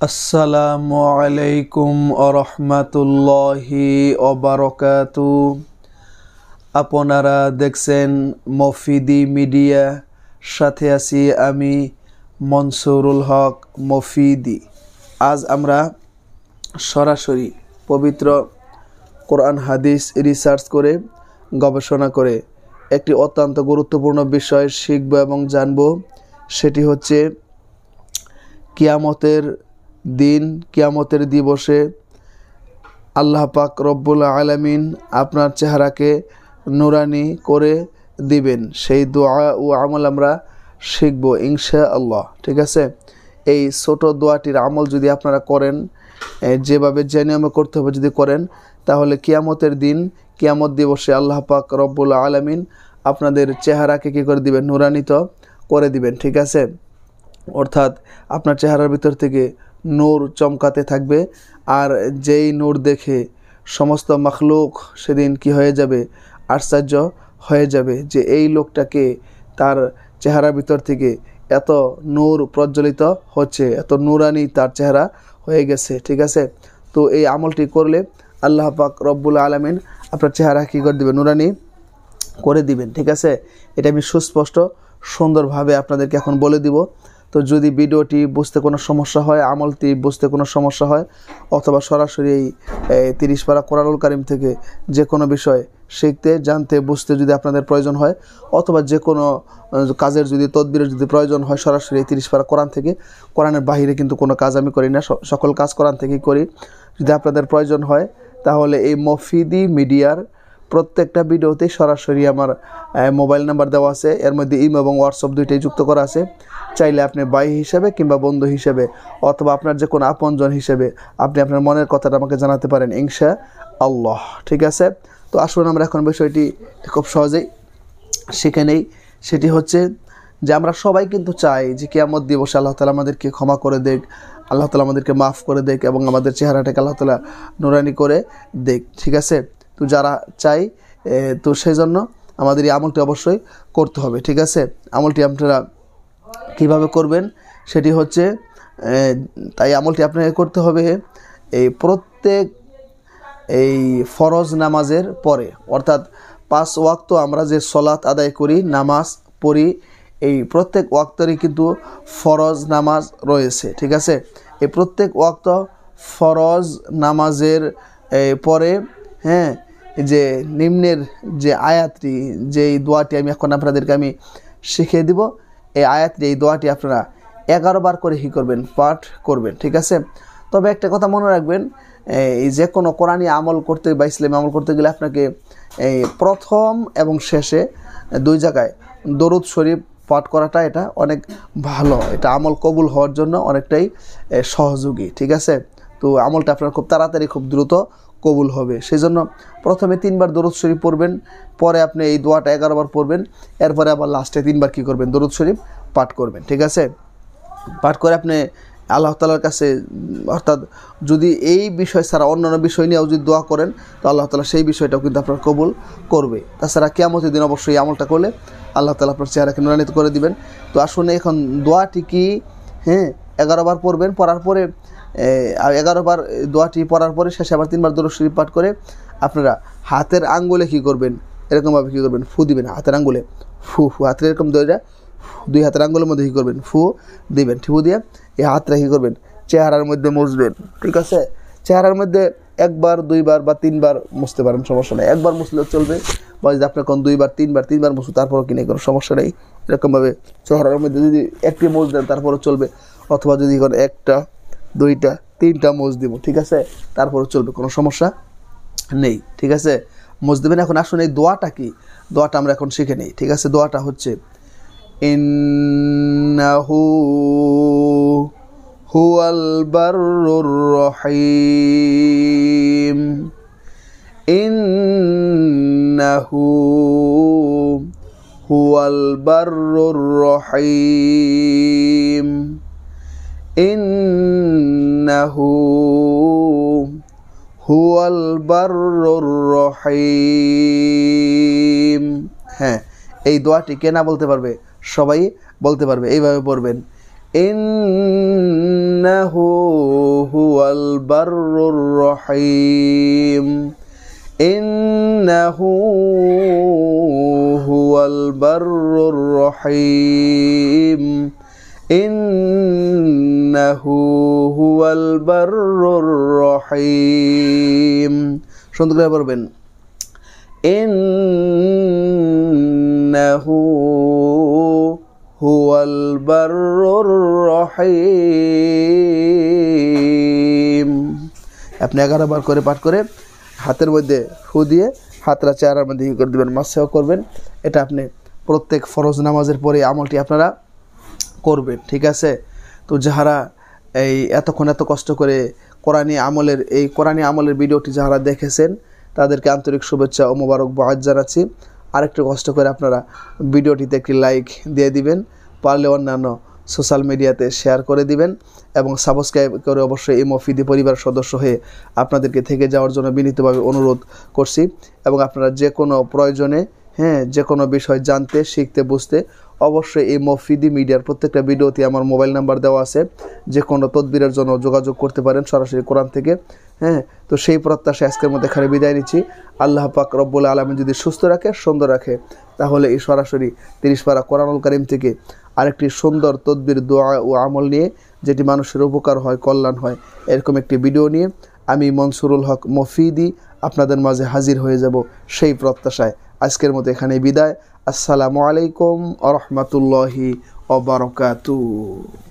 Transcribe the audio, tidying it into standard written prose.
আসসালামু আলাইকুম আরহামাতুল্লাহি ওবারাকাতু। আপনারা দেখছেন মফিদি মিডিয়া, সাথে আছি আমি মনসুরুল হক মফিদি। আজ আমরা সরাসরি পবিত্র কোরআন হাদিস রিসার্চ করে গবেষণা করে একটি অত্যন্ত গুরুত্বপূর্ণ বিষয় শিখব এবং জানব। সেটি হচ্ছে কিয়ামতের দিন, কিয়ামতের দিবসে আল্লাহ পাক রব্বুল আলামিন আপনার চেহারাকে নুরানি করে দিবেন। সেই দোয়া ও আমল আমরা শিখব ইনশাআল্লাহ। ঠিক আছে, এই ছোট দোয়াটির আমল যদি আপনারা করেন, যেভাবে যে নিয়মে করতে হবে যদি করেন, তাহলে কিয়ামতের দিন, কিয়ামত দিবসে আল্লাহ পাক রব্বুল আলামিন আপনাদের চেহারাকে কী করে দিবেন? নুরানিত করে দিবেন। ঠিক আছে, অর্থাৎ আপনার চেহারার ভিতর থেকে নূর চমকাতে থাকবে, আর যেই নূর দেখে সমস্ত মাখলুক সেদিন কি হয়ে যাবে? আশ্চর্য হয়ে যাবে যে এই লোকটাকে, তার চেহারার ভিতর থেকে এত নূর প্রজ্বলিত হচ্ছে, এত নূরানি তার চেহারা হয়ে গেছে। ঠিক আছে, তো এই আমলটি করলে আল্লাহ পাক রব্বুল আলামিন আপনার চেহারা কী করে দিবেন? নুরানি করে দিবেন। ঠিক আছে, এটা আমি সুস্পষ্ট সুন্দরভাবে আপনাদেরকে এখন বলে দিব। তো যদি ভিডিওটি বুঝতে কোনো সমস্যা হয়, আমলটি বুঝতে কোনো সমস্যা হয়, অথবা সরাসরি এই 30 পারা কোরআনুল কারীম থেকে যে কোনো বিষয় শিখতে, জানতে, বুঝতে যদি আপনাদের প্রয়োজন হয়, অথবা যে কোনো কাজের যদি তদবিরের যদি প্রয়োজন হয়, সরাসরি এই 30 পারা কোরআন থেকে, কোরআনের বাহিরে কিন্তু কোনো কাজ আমি করি না, সকল কাজ কোরআন থেকেই করি। যদি আপনাদের প্রয়োজন হয় তাহলে এই মফিদি মিডিয়ার প্রত্যেকটা ভিডিওতেই সরাসরি আমার মোবাইল নাম্বার দেওয়া আছে, এর মধ্যে ইমো এবং হোয়াটসঅ্যাপ দুইটাই যুক্ত করা আছে। চাইলে আপনি ভাই হিসেবে কিংবা বন্ধু হিসেবে অথবা আপনার যে কোনো আপনজন হিসেবে আপনি আপনার মনের কথাটা আমাকে জানাতে পারেন ইনশাআল্লাহ। ঠিক আছে, তো আসুন আমরা এখন বিষয়টি খুব সহজেই শিখে নেই। সেটি হচ্ছে যে আমরা সবাই কিন্তু চাই যে কিয়ামত দিবসে আল্লাহ তাআলা আমাদেরকে ক্ষমা করে দেখ, আল্লাহ তাআলা আমাদেরকে মাফ করে দেখ এবং আমাদের চেহারাটাকে আল্লাহ তাআলা নুরানি করে দেখ। ঠিক আছে, তো যারা চাই, তো সেই জন্য আমাদের এই আমলটি অবশ্যই করতে হবে। ঠিক আছে, আমলটি আপনারা কীভাবে করবেন সেটি হচ্ছে, তাই আমলটি আপনাকে করতে হবে এই প্রত্যেক এই ফরজ নামাজের পরে, অর্থাৎ 5 ওয়াক্ত আমরা যে সলাত আদায় করি, নামাজ পড়ি, এই প্রত্যেক ওয়াক্তেরই কিন্তু ফরজ নামাজ রয়েছে। ঠিক আছে, এই প্রত্যেক ওয়াক্ত ফরজ নামাজের পরে যে নিম্নের যে আয়াতটি, যেই দোয়াটি আমি এখন আপনাদেরকে আমি শিখিয়ে দিব, এই আয়াতটি, এই দোয়াটি আপনারা 11 বার করে করবেন, পাঠ করবেন। ঠিক আছে, তবে একটা কথা মনে রাখবেন, এই যে কোনো কোরআনী আমল করতে বা ইসলামী আমল করতে গেলে আপনাকে এই প্রথম এবং শেষে 2 জায়গায় দরুদ শরীফ পাঠ করাটা এটা অনেক ভালো, এটা আমল কবুল হওয়ার জন্য অনেকটাই সহযোগী। ঠিক আছে, তো আমলটা আপনার খুব তাড়াতাড়ি, খুব দ্রুত কবুল হবে। সেই জন্য প্রথমে 3 বার দরুদ শরীফ পড়বেন, পরে আপনি এই দোয়াটা 11 বার পড়বেন, এরপরে আবার লাস্টে 3 বার কী করবেন? দরুদ শরীফ পাঠ করবেন। ঠিক আছে, পাঠ করে আপনি আল্লাহ তাআলার কাছে, অর্থাৎ যদি এই বিষয় ছাড়া অন্যান্য বিষয় নিয়েও যদি দোয়া করেন, তো আল্লাহ তাআলা সেই বিষয়টাও কিন্তু আপনার কবুল করবে। তাছাড়া কিয়ামতের দিন অবশ্যই আমলটা করলে আল্লাহ তাআলা আপনার চেহারাকে নুরানিত করে দিবেন। তো আসুন এখন দোয়াটি কি, 11 বার পড়বেন, পড়ার পরে 11 বার দোয়াটি পড়ার পরে শেষে আবার 3 বার দরুদ শরীফ পাঠ করে আপনারা হাতের আঙ্গুলে কী করবেন? এরকমভাবে কী করবেন? ফু দিবেন হাতের আঙ্গুলে, ফু ফু হাতের এরকম দইটা 2 হাতের আঙ্গুলের মধ্যে কী করবেন? ফু দিবেন। ফু দিয়ে এই হাতটা কী করবেন? চেহারার মধ্যে মুছবেন। ঠিক আছে, চেহারার মধ্যে 1 বার 2 বার বা 3 বার মুছতে পারেন, সমস্যা নেই। 1 বার মুছলেও চলবে, বা যদি আপনার কোন 2 বার 3 বার মুছুন, তারপরও কিনে কোনো সমস্যা নেই। এরকমভাবে চেহারার মধ্যে যদি একটি মুছ দেন তারপরও চলবে, অথবা যদি কোনো 1টা 2টা 3টা মুছ দিব, ঠিক আছে, তারপরও চলবে, কোনো সমস্যা নেই। ঠিক আছে, মুছ দেবেন। এখন আসুন এই দোয়াটা কি, দোয়াটা আমরা এখন শিখে নেই। ঠিক আছে, দোয়াটা হচ্ছে ইন্নাহু হুয়াল বাররুর রহিম, ইন্নাহু হুয়াল বাররুর রহিম, ইন্নাহু হুয়াল বাররুর রহিম। এই দোয়াটি কে না বলতে পারবে? সবাই বলতে পারবে। এইভাবে পড়বেন, ইন্নাহু হুয়াল বাররুর রহিম ইন্নাহু হুয়াল বাররুর রহিম ইন্নাহু হুয়াল বাররুর রহিম। সুন্দর করে বলবেন ইন্নাহু হুয়াল বাররুর রহিম। আপনি 11 বার করে পাঠ করে হাতের মধ্যে ফু দিয়ে হাতটা চেহারার মধ্যে করে দেবেন, মাসহ করবেন। এটা আপনি প্রত্যেক ফরজ নামাজের পরে আমলটি আপনারা করবেন, ঠিক আছে? তো যারা এই এতক্ষণ এত কষ্ট করে কোরআনী আমলের ভিডিওটি যারা দেখেছেন তাদেরকে আন্তরিক শুভেচ্ছা ও মোবারকবাদ জানাচ্ছি। আরেকটু কষ্ট করে আপনারা ভিডিওটিতে একটি লাইক দিয়ে দিবেন, পারলে অন্যান্য সোশ্যাল মিডিয়াতে শেয়ার করে দিবেন এবং সাবস্ক্রাইব করে অবশ্যই এই মফিদি পরিবার সদস্য হয়ে আপনাদেরকে থেকে যাওয়ার জন্য বিনীতভাবে অনুরোধ করছি। এবং আপনারা যে কোনো প্রয়োজনে যে কোনো বিষয় জানতে শিখতে বুঝতে অবশ্যই এই মফিদি মিডিয়ার প্রত্যেকটা ভিডিওতে আমার মোবাইল নাম্বার দেওয়া আছে, যে কোনো তদবিরের জন্য যোগাযোগ করতে পারেন সরাসরি কোরআন থেকে। তো সেই প্রত্যাশায় আজকের মধ্যে এখানে বিদায় নিচ্ছি। আল্লাহ পাক রব্বুল আলামিন যদি সুস্থ রাখে, সুন্দর রাখে, তাহলে এই সরাসরি 30 পারা কোরআনুল কারীম থেকে আরেকটি সুন্দর তদবির, দোয়া ও আমল নিয়ে, যেটি মানুষের উপকার হয়, কল্যাণ হয়, এরকম একটি ভিডিও নিয়ে আমি মনসুরুল হক মফিদি আপনাদের মাঝে হাজির হয়ে যাব সেই প্রত্যাশায় আজকের মতো এখানে বিদায়। আসসালামু আলাইকুম ওয়া রাহমাতুল্লাহি ওয়া বারাকাতুহু।